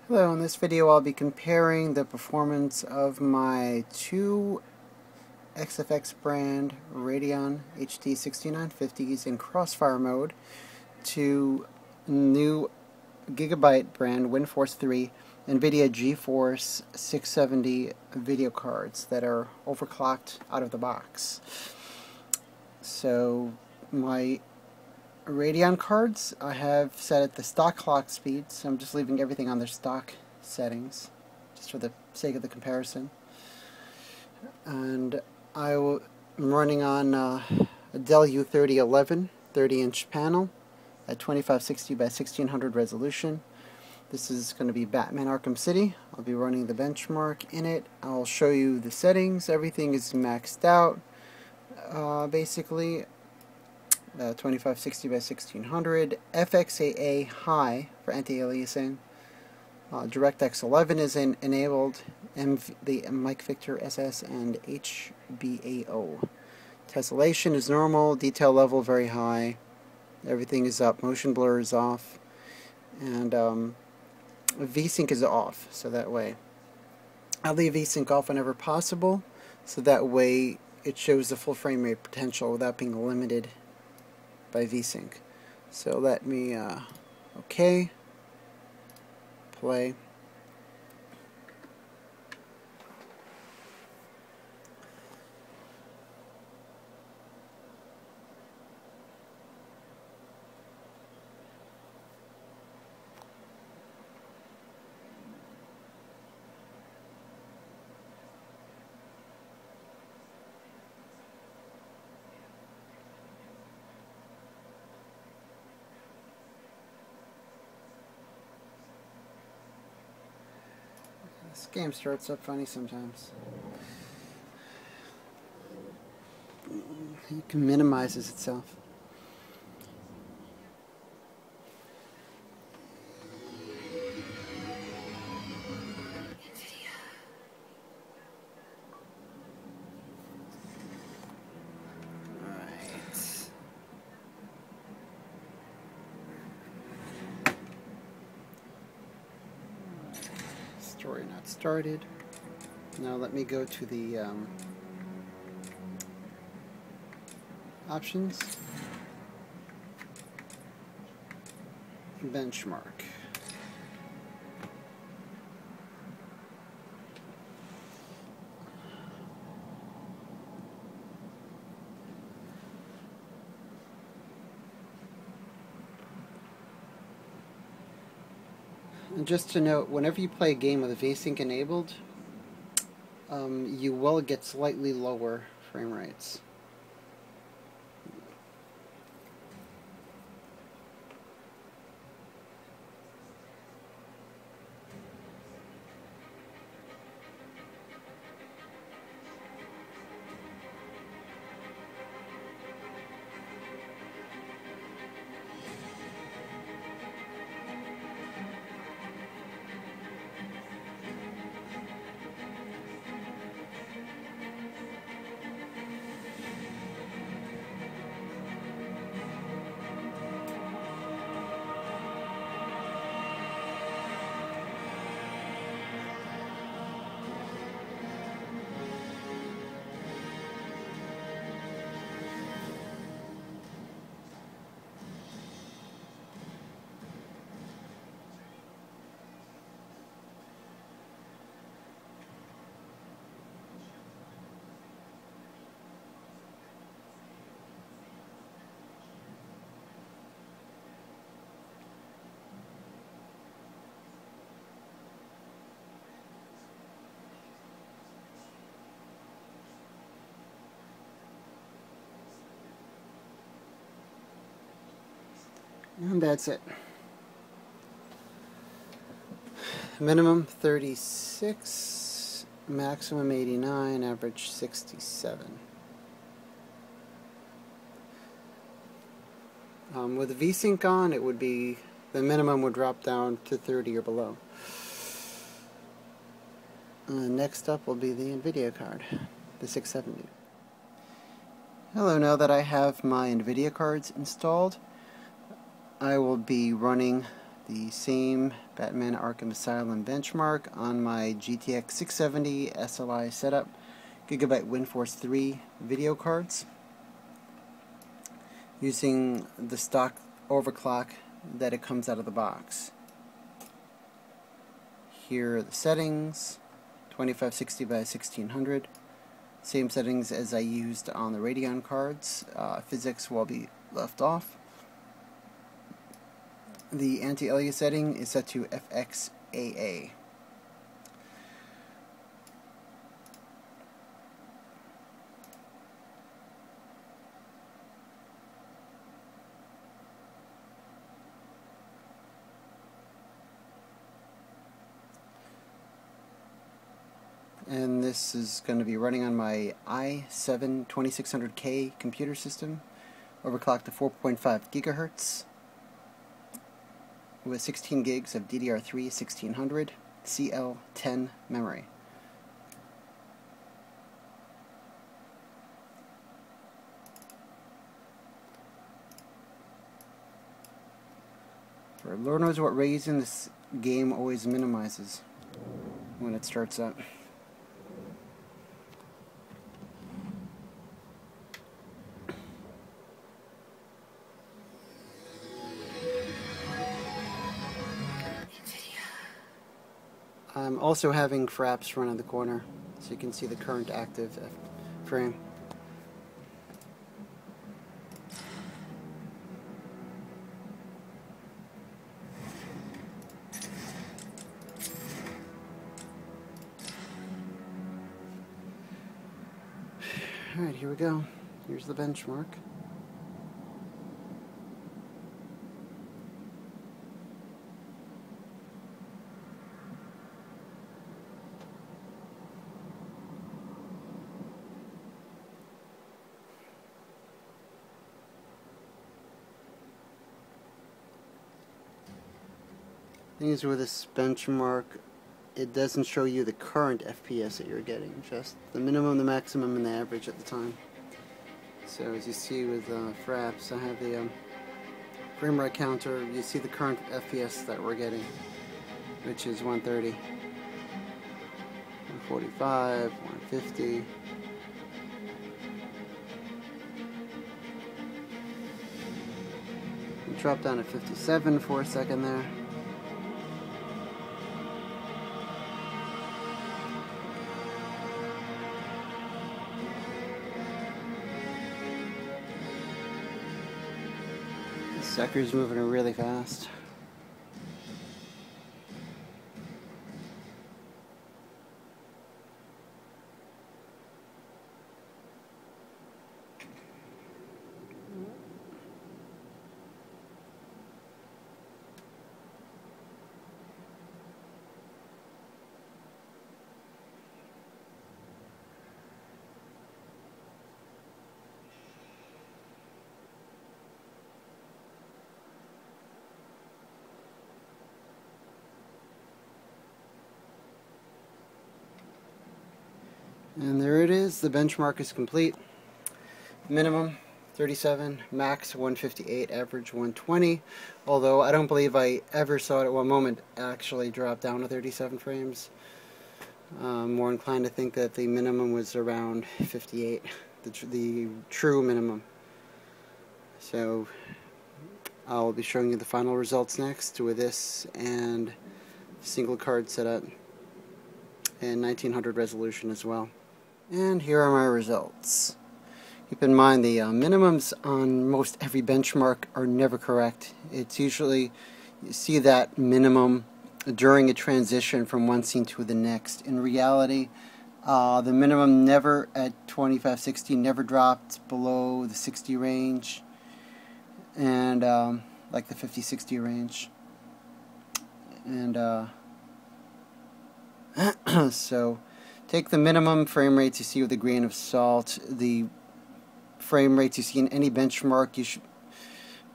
Hello, in this video I'll be comparing the performance of my two XFX brand Radeon HD 6950s in Crossfire mode to new Gigabyte brand WinForce 3 Nvidia GeForce 670 video cards that are overclocked out of the box. So my Radeon cards I have set at the stock clock speed, so I'm just leaving everything on their stock settings just for the sake of the comparison. And I'm running on a Dell U3011 30-inch panel at 2560 by 1600 resolution. This is going to be Batman Arkham City. I'll be running the benchmark in it. I'll show you the settings. Everything is maxed out basically. 2560 by 1600, FXAA high for anti-aliasing. DirectX 11 is enabled, the Mike Victor SS and HBAO. Tessellation is normal, detail level very high, everything is up, motion blur is off, and VSync is off, so that way. I'll leave VSync off whenever possible, so that way it shows the full frame rate potential without being limited by VSync. So let me OK, play. This game starts up funny sometimes. It minimizes itself. Nvidia. Alright. Story not started. Now let me go to the options, benchmark. And just to note, whenever you play a game with VSync enabled, you will get slightly lower frame rates. And that's it. Minimum 36, maximum 89, average 67. With VSync on, it would be, the minimum would drop down to 30 or below. Next up will be the Nvidia card, the 670. Hello, now that I have my Nvidia cards installed, I will be running the same Batman Arkham Asylum benchmark on my GTX 670 SLI setup, Gigabyte WinForce 3 video cards, using the stock overclock that it comes out of the box. Here are the settings: 2560x1600, same settings as I used on the Radeon cards. Physics will be left off. The anti-alias setting is set to FXAA. And this is going to be running on my i7 2600K computer system, overclocked to 4.5 gigahertz, with 16 gigs of DDR3 1600 CL10 memory. For Lord knows what reason, this game always minimizes when it starts up. I'm also having Fraps run in the corner, so you can see the current active frame. Alright, here we go. Here's the benchmark. Things with this benchmark, it doesn't show you the current FPS that you're getting, just the minimum, the maximum, and the average at the time. So as you see with Fraps, I have the frame rate counter. You see the current FPS that we're getting, which is 130, 145, 150. Drop down to 57 for a second there. Sucker's moving really fast. And there it is, the benchmark is complete. Minimum 37, max 158, average 120. Although I don't believe I ever saw it at one moment actually drop down to 37 frames. More inclined to think that the minimum was around 58, the true minimum. So I'll be showing you the final results next with this and single card setup and 1900 resolution as well. And here are my results. Keep in mind the minimums on most every benchmark are never correct. It's usually, you see that minimum during a transition from one scene to the next. In reality, the minimum never at 2560 never dropped below the 60 range, and like the 50-60 range. And so take the minimum frame rates you see with a grain of salt. The frame rates you see in any benchmark,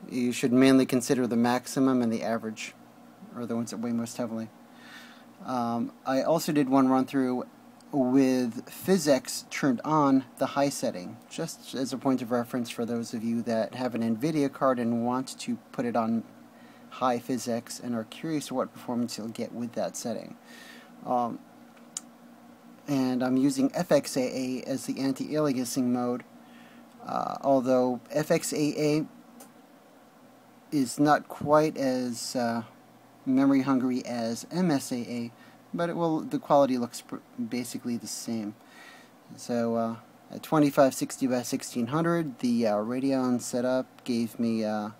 you should mainly consider the maximum and the average, or the ones that weigh most heavily. I also did one run through with physics turned on, the high setting, just as a point of reference for those of you that have an Nvidia card and want to put it on high physics and are curious what performance you'll get with that setting. And I'm using FXAA as the anti-aliasing mode, although FXAA is not quite as memory hungry as MSAA, but the quality looks basically the same. So at 2560x1600, the Radeon setup gave me a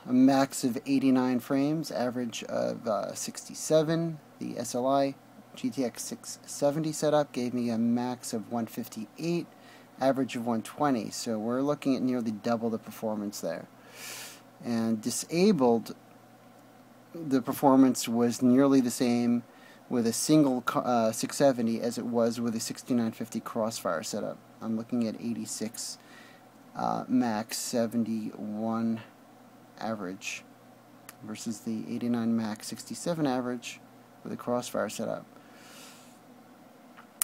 max of 89 frames, average of 67. The SLI GTX 670 setup gave me a max of 158, average of 120. So we're looking at nearly double the performance there. And disabled, the performance was nearly the same with a single 670 as it was with a 6950 Crossfire setup. I'm looking at 86 max, 71 average versus the 89 max, 67 average with a Crossfire setup.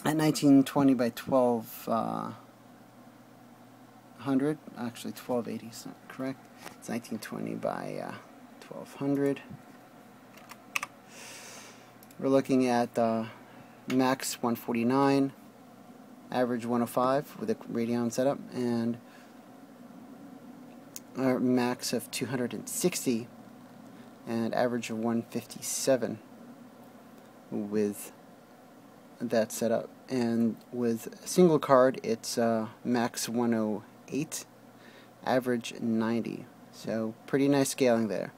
At 1920 by 1200, actually 1280 is not correct. It's 1920 by 1200. We're looking at max 149, average 105 with a Radeon setup, and a max of 260 and average of 157 with that setup. And with a single card, it's max 108, average 90. So pretty nice scaling there.